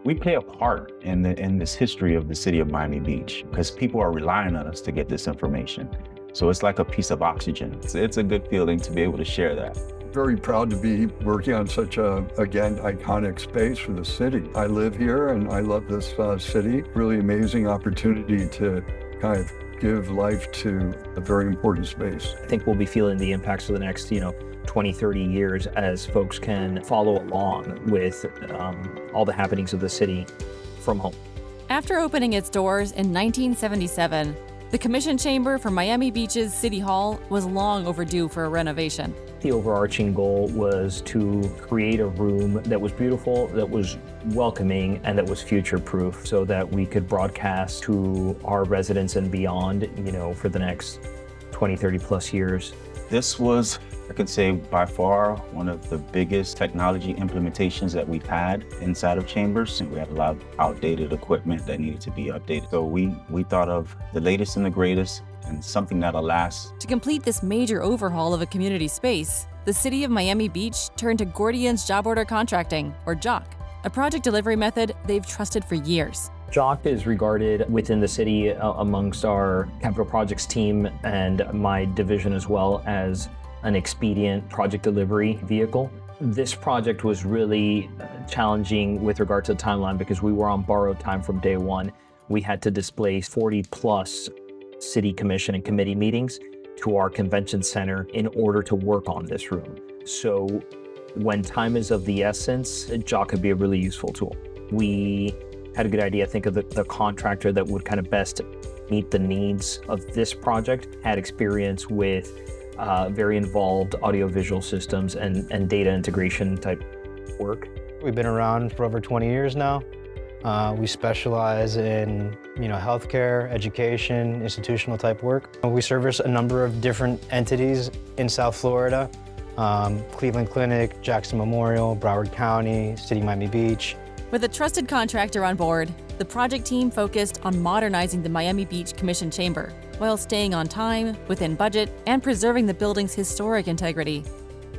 We play a part in this history of the city of Miami Beach because people are relying on us to get this information. So it's like a piece of oxygen. It's a good feeling to be able to share that. Very proud to be working on such a, again, iconic space for the city. I live here and I love this city. Really amazing opportunity to kind of give life to a very important space. I think we'll be feeling the impacts for the next, 20, 30 years as folks can follow along with all the happenings of the city from home. After opening its doors in 1977, the Commission Chamber for Miami Beach's City Hall was long overdue for a renovation. The overarching goal was to create a room that was beautiful, that was welcoming, and that was future-proof so that we could broadcast to our residents and beyond, for the next 20, 30 plus years. This was, I could say, by far one of the biggest technology implementations that we've had inside of Chambers. We had a lot of outdated equipment that needed to be updated. So we thought of the latest and the greatest and something that'll last. To complete this major overhaul of a community space, the city of Miami Beach turned to Gordian's Job Order Contracting, or JOC, a project delivery method they've trusted for years. JOC is regarded within the city amongst our capital projects team and my division as well as an expedient project delivery vehicle. This project was really challenging with regard to the timeline because we were on borrowed time from day one. We had to displace 40 plus city commission and committee meetings to our convention center in order to work on this room. So when time is of the essence, JOC could be a really useful tool. We had a good idea, I think, of the contractor that would kind of best meet the needs of this project, had experience with very involved audiovisual systems and data integration type work. We've been around for over 20 years now. We specialize in healthcare, education, institutional type work. We service a number of different entities in South Florida, Cleveland Clinic, Jackson Memorial, Broward County, City of Miami Beach. With a trusted contractor on board, the project team focused on modernizing the Miami Beach Commission Chamber while staying on time, within budget, and preserving the building's historic integrity.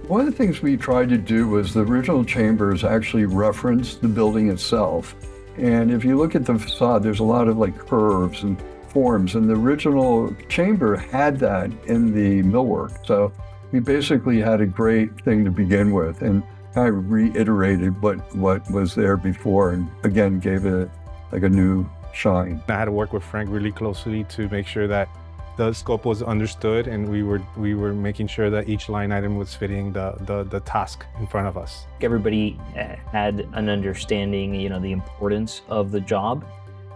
One of the things we tried to do was the original chambers actually referenced the building itself. And if you look at the facade, there's a lot of curves and forms, and the original chamber had that in the millwork. So we basically had a great thing to begin with and kind of reiterated what was there before and again gave it a new shine. I had to work with Frank really closely to make sure that the scope was understood and we were making sure that each line item was fitting the task in front of us. Everybody had an understanding, the importance of the job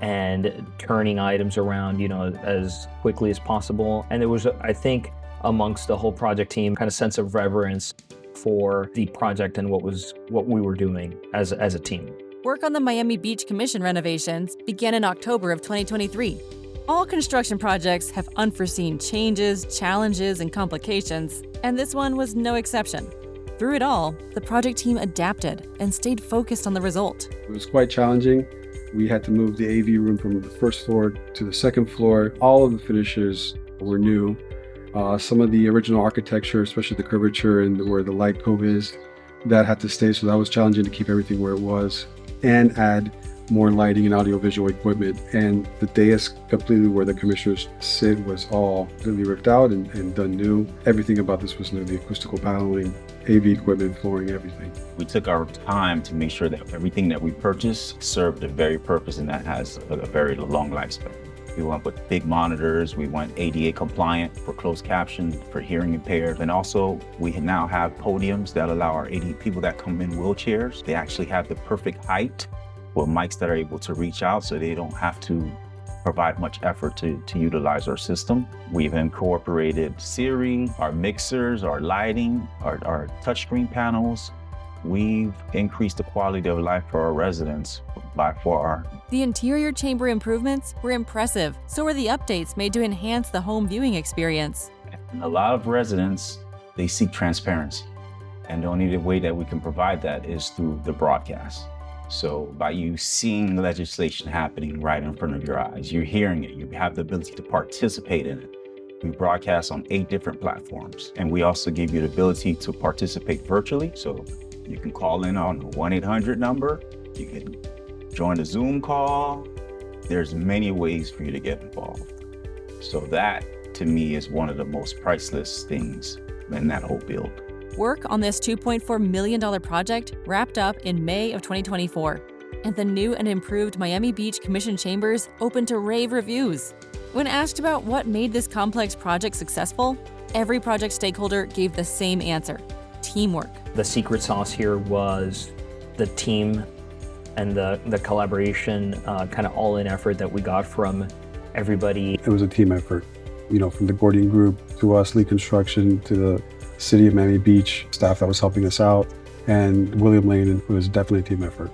and turning items around, as quickly as possible. And there was, I think, amongst the whole project team, kind of sense of reverence for the project and what we were doing as a team. Work on the Miami Beach Commission renovations began in October of 2023. All construction projects have unforeseen changes, challenges, and complications, and this one was no exception. Through it all, the project team adapted and stayed focused on the result. It was quite challenging. We had to move the AV room from the first floor to the second floor. All of the finishes were new. Some of the original architecture, especially the curvature and where the light cove is, that had to stay. So that was challenging to keep everything where it was and add more lighting and audiovisual equipment. And the dais completely where the commissioners sit was all completely ripped out and done new. Everything about this was new, the acoustical paneling, AV equipment, flooring, everything. We took our time to make sure that everything that we purchased served the very purpose and that has a very long lifespan. We went with big monitors, we went ADA compliant for closed caption, for hearing impaired, and also we now have podiums that allow our AD people that come in wheelchairs. They actually have the perfect height with mics that are able to reach out so they don't have to provide much effort to utilize our system. We've incorporated Siri, our mixers, our lighting, our touchscreen panels. We've increased the quality of life for our residents by far. The interior chamber improvements were impressive, so were the updates made to enhance the home viewing experience. And a lot of residents, they seek transparency. And the only way that we can provide that is through the broadcast. So by you seeing legislation happening right in front of your eyes, you're hearing it, you have the ability to participate in it. We broadcast on 8 different platforms. And we also give you the ability to participate virtually. So you can call in on the 1-800 number. You can join a Zoom call. There's many ways for you to get involved. So that, to me, is one of the most priceless things in that whole build. Work on this $2.4 million project wrapped up in May of 2024, and the new and improved Miami Beach Commission chambers opened to rave reviews. When asked about what made this complex project successful, every project stakeholder gave the same answer: teamwork. The secret sauce here was the team and the collaboration, kind of all-in effort that we got from everybody. It was a team effort, from the Gordian Group to us, Lee Construction, to the City of Miami Beach staff that was helping us out, and William Lane. It was definitely a team effort.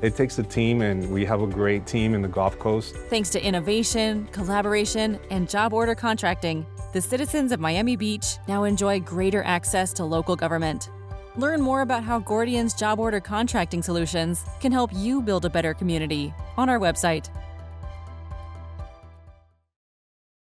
It takes a team, and we have a great team in the Gulf Coast. Thanks to innovation, collaboration, and job order contracting, the citizens of Miami Beach now enjoy greater access to local government. Learn more about how Gordian's job order contracting solutions can help you build a better community on our website,